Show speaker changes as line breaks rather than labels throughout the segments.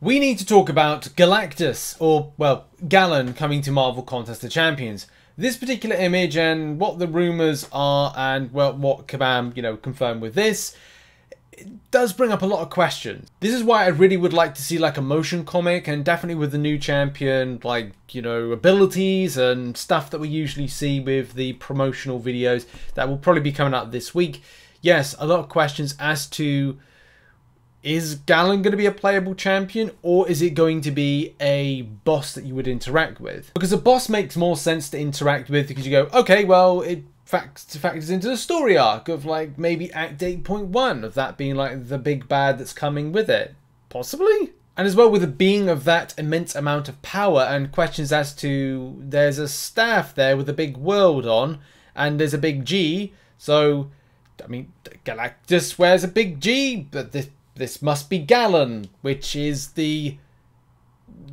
We need to talk about Galactus, or, well, Galan coming to Marvel Contest of Champions. This particular image and what the rumours are and, well, what Kabam, confirmed with this, it does bring up a lot of questions. This is why I really would like to see like a motion comic, and definitely with the new champion, like, abilities and stuff that we usually see with the promotional videos that will probably be coming out this week. Yes, a lot of questions as to, is Galan going to be a playable champion, or is it going to be a boss that you would interact with? Because a boss makes more sense to interact with, because you go, okay, well, it factors into the story arc of like maybe Act 8.1 of that being like the big bad that's coming with it. Possibly? And as well with a being of that immense amount of power, and questions as to, there's a staff there with a big world on, and there's a big G, so, I mean, Galactus wears a big G, but this must be Galan, which is the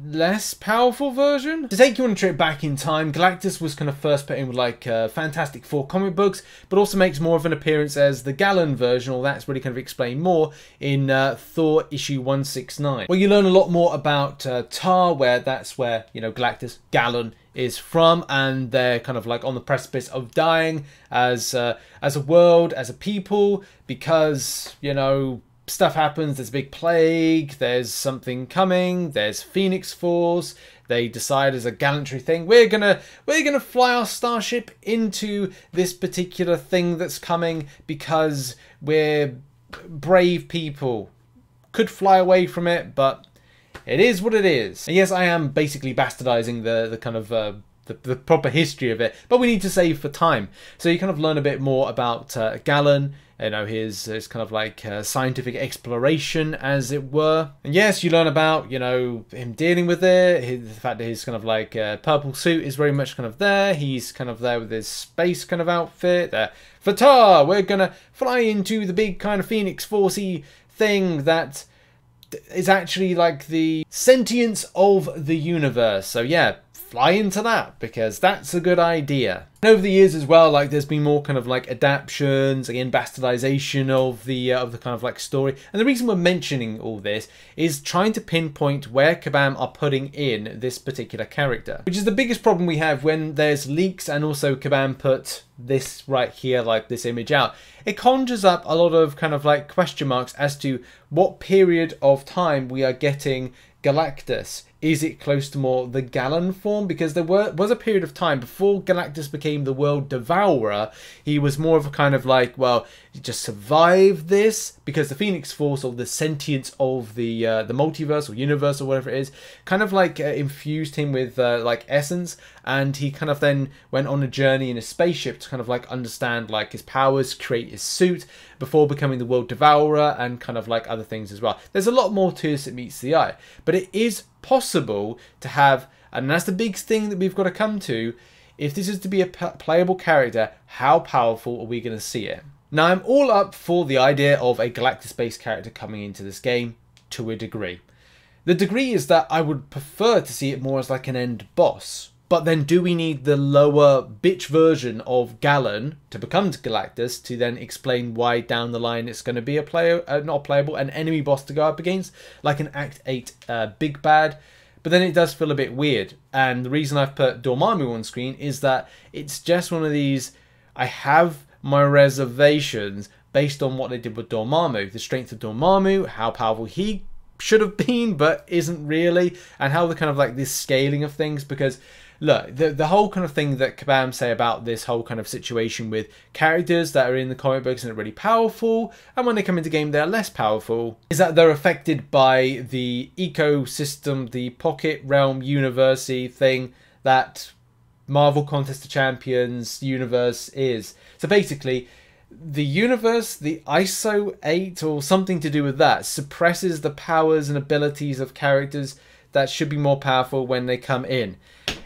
less powerful version. To take you on a trip back in time, Galactus was kind of first put in with like Fantastic Four comic books, but also makes more of an appearance as the Galan version, or that's really kind of explained more in Thor issue 169. Well, you learn a lot more about Tar, where that's where, Galactus, Galan, is from, and they're kind of like on the precipice of dying as a world, as a people, because, stuff happens, there's a big plague, there's something coming, there's Phoenix Force. They decide as a gallantry thing, we're gonna fly our starship into this particular thing that's coming because we're brave people. Could fly away from it, but it is what it is. And yes, I am basically bastardizing the kind of the proper history of it, but we need to save for time. So you kind of learn a bit more about Galan, his kind of like scientific exploration, as it were. And yes, you learn about, him dealing with it, the fact that his kind of like purple suit is very much kind of there. He's kind of there with his space kind of outfit. Fatar, we're gonna fly into the big kind of Phoenix Force-y thing that is actually like the sentience of the universe. So yeah, fly into that, because that's a good idea. And over the years as well, like there's been more kind of like adaptions, again bastardization of the kind of like story. And the reason we're mentioning all this is trying to pinpoint where Kabam are putting in this particular character, which is the biggest problem we have when there's leaks, and also Kabam put this right here, like this image out. It conjures up a lot of kind of like question marks as to what period of time we are getting Galactus. Is it close to more the Galan form? Because there was a period of time before Galactus became the World Devourer. He was more of a kind of like, well, you just survive this because the Phoenix Force, or the sentience of the multiverse or universe or whatever it is, kind of like infused him with like essence, and he kind of then went on a journey in a spaceship to kind of like understand like his powers, create his suit before becoming the World Devourer, and kind of like other things as well. There's a lot more to this that meets the eye, but it is possible to have, and that's the big thing that we've got to come to, if this is to be a playable character, how powerful are we going to see it? Now, I'm all up for the idea of a Galactus-based character coming into this game to a degree. The degree is that I would prefer to see it more as like an end boss. But then do we need the lower bitch version of Galan to become Galactus to then explain why down the line it's going to be a not playable, an enemy boss to go up against, like an Act 8 big bad? But then it does feel a bit weird. And the reason I've put Dormammu on screen is that it's just one of these, I have my reservations based on what they did with Dormammu. The strength of Dormammu, how powerful he should have been but isn't really, and how the kind of like this scaling of things, because look, the whole kind of thing that Kabam say about this whole kind of situation with characters that are in the comic books and are really powerful, and when they come into game they're less powerful, is that they're affected by the ecosystem, the pocket realm university thing that Marvel Contest of Champions universe is. So basically, the universe, the ISO 8 or something to do with that, suppresses the powers and abilities of characters that should be more powerful when they come in.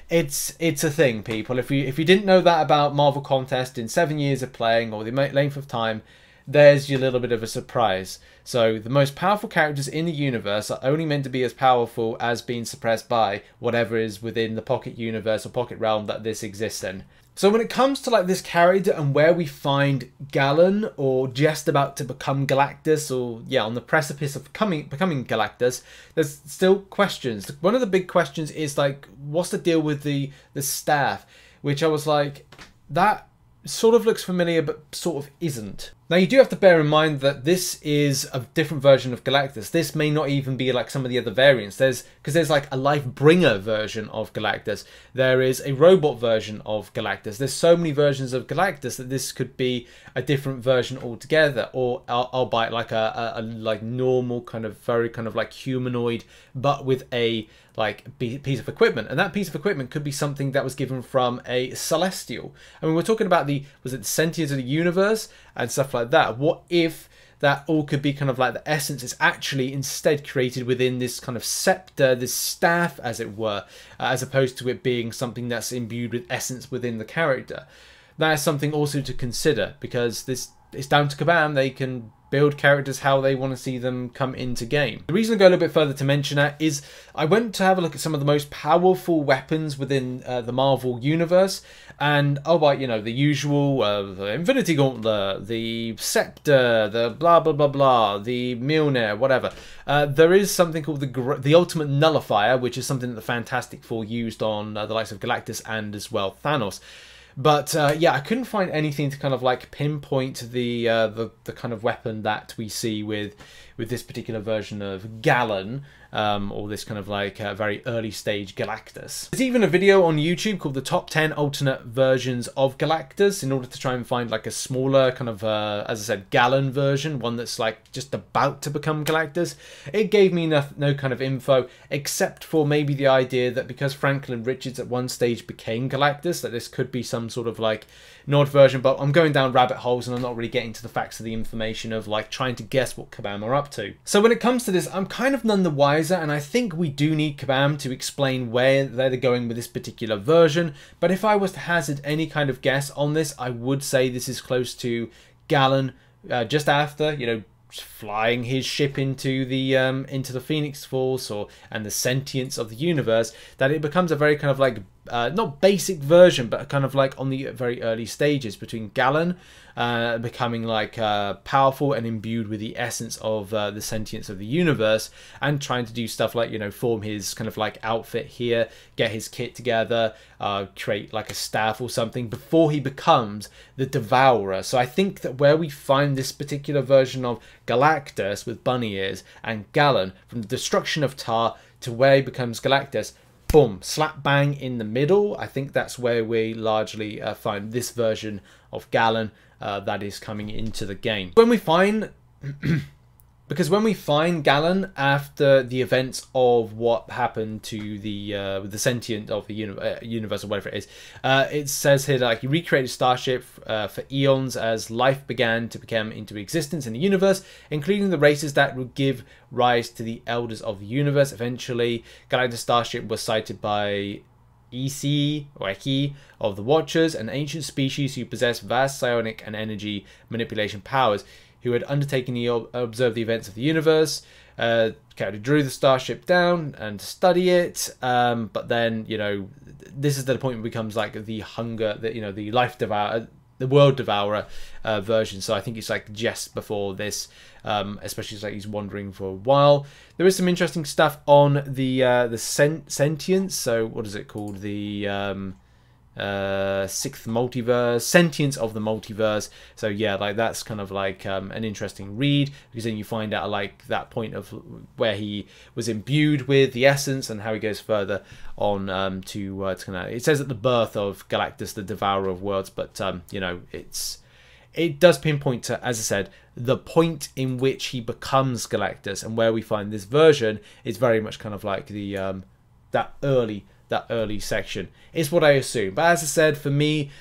It's a thing, people. If you didn't know that about Marvel Contest in 7 years of playing, or the length of time, there's your little bit of a surprise. So the most powerful characters in the universe are only meant to be as powerful as being suppressed by whatever is within the pocket universe or pocket realm that this exists in. So when it comes to like this character and where we find Galan, or just about to become Galactus, or yeah, on the precipice of becoming Galactus, there's still questions. One of the big questions is like, what's the deal with the staff? Which I was like, that sort of looks familiar but sort of isn't. Now you do have to bear in mind that this is a different version of Galactus. This may not even be like some of the other variants. Because there's like a Life-Bringer version of Galactus. There is a robot version of Galactus. There's so many versions of Galactus that this could be a different version altogether, or albeit like a like normal kind of very kind of like humanoid, but with a like piece of equipment, and that piece of equipment could be something that was given from a celestial. I mean, we're talking about the sentience of the universe and stuff like that. What if that all could be kind of like the essence is actually instead created within this kind of scepter, this staff as it were, as opposed to it being something that's imbued with essence within the character? That is something also to consider, because this is down to Kabam. They can build characters how they want to see them come into game. The reason I go a little bit further to mention that is I went to have a look at some of the most powerful weapons within the Marvel universe, and you know, the usual the Infinity Gauntlet, the Scepter, the blah blah blah blah, the Mjolnir, whatever. There is something called the Ultimate Nullifier, which is something that the Fantastic Four used on the likes of Galactus and as well Thanos. But yeah, I couldn't find anything to kind of like pinpoint the kind of weapon that we see with this particular version of Galan, or this kind of like very early stage Galactus. There's even a video on YouTube called the Top 10 Alternate Versions of Galactus, in order to try and find like a smaller kind of, as I said, Galan version, one that's like just about to become Galactus. It gave me no kind of info, except for maybe the idea that because Franklin Richards at one stage became Galactus, that this could be some sort of like nod version. But I'm going down rabbit holes and I'm not really getting to the facts of the information of like trying to guess what Kabam are up to. So when it comes to this, I'm kind of none the wiser, and I think we do need Kabam to explain where they're going with this particular version. But if I was to hazard any kind of guess on this, I would say this is close to Galan, just after, you know, flying his ship into the Phoenix Force and the sentience of the universe, that it becomes a very kind of like not basic version, but kind of like on the very early stages between Galan becoming like powerful and imbued with the essence of the sentience of the universe, and trying to do stuff like, you know, form his kind of like outfit here, get his kit together, create like a staff or something before he becomes the Devourer. So I think that where we find this particular version of Galactus with bunny ears and Galan, from the destruction of Tar to where he becomes Galactus, boom, slap bang in the middle. I think that's where we largely find this version of Galan that is coming into the game. When we find because when we find Galan after the events of what happened to the sentient of the universe or whatever it is, it says here that like, he recreated Starship for eons as life began to come into existence in the universe, including the races that would give rise to the elders of the universe. Eventually, Galactus Starship was sighted by EC or Eki of the Watchers, an ancient species who possessed vast psionic and energy manipulation powers, who had undertaken to observe the events of the universe. Character drew the starship down and study it, but then, you know, this is the point where it becomes like the hunger, that, you know, the life devourer, the world devourer version. So I think it's like just before this, especially like he's wandering for a while. There is some interesting stuff on the sentience. So what is it called? The sixth multiverse, sentience of the multiverse. So yeah, like that's kind of like an interesting read, because then you find out like that point of where he was imbued with the essence and how he goes further on to kind of, it says at the birth of Galactus, the Devourer of Worlds, but you know, it does pinpoint to, as I said, the point in which he becomes Galactus, and where we find this version is very much kind of like the that early section is what I assume. But as I said, for me,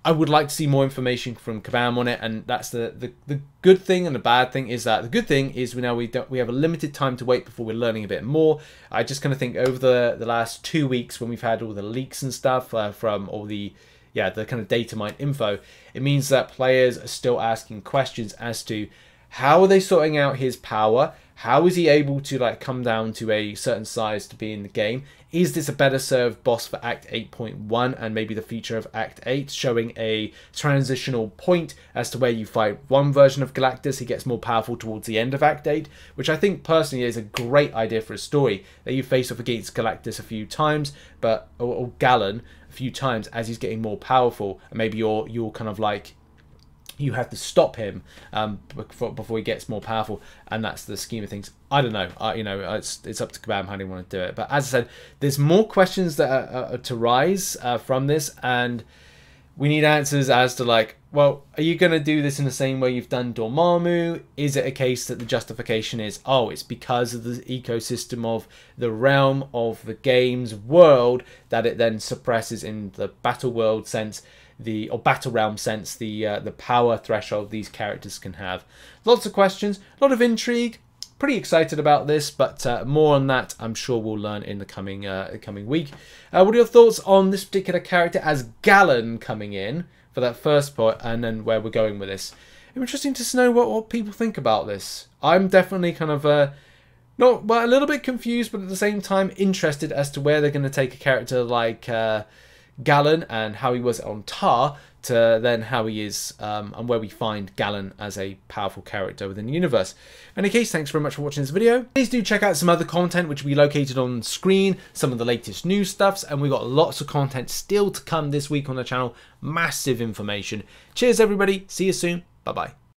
I would like to see more information from Kabam on it, and that's the good thing. And the bad thing is that the good thing is we have a limited time to wait before we're learning a bit more. I just kind of think over the last 2 weeks, when we've had all the leaks and stuff from all the yeah, the kind of data mine info, it means that players are still asking questions as to how are they sorting out his power? How is he able to like come down to a certain size to be in the game? Is this a better served boss for Act 8.1 and maybe the feature of Act 8 showing a transitional point as to where you fight one version of Galactus, he gets more powerful towards the end of Act 8, which I think personally is a great idea for a story, that you face off against Galactus a few times, but or Galan a few times as he's getting more powerful, and maybe you're kind of like, you have to stop him before he gets more powerful, and that's the scheme of things. I don't know. You know, it's up to Kabam how they want to do it. But as I said, there's more questions that are to rise from this, and we need answers as to like, well, are you going to do this in the same way you've done Dormammu? Is it a case that the justification is, oh, it's because of the ecosystem of the realm of the game's world that it then suppresses in the battle world sense, or battle realm sense, the power threshold these characters can have. Lots of questions, a lot of intrigue. Pretty excited about this, but more on that I'm sure we'll learn in the coming week. What are your thoughts on this particular character as Galan coming in for that first part, and then where we're going with this? It's interesting to know what people think about this. I'm definitely kind of a little bit confused, but at the same time interested as to where they're going to take a character like Galan and how he was on Tar to then how he is and where we find Galan as a powerful character within the universe. In any case, thanks very much for watching this video. Please do check out some other content which will be located on screen, some of the latest news stuffs, and we've got lots of content still to come this week on the channel. Massive information. Cheers everybody, see you soon, bye bye.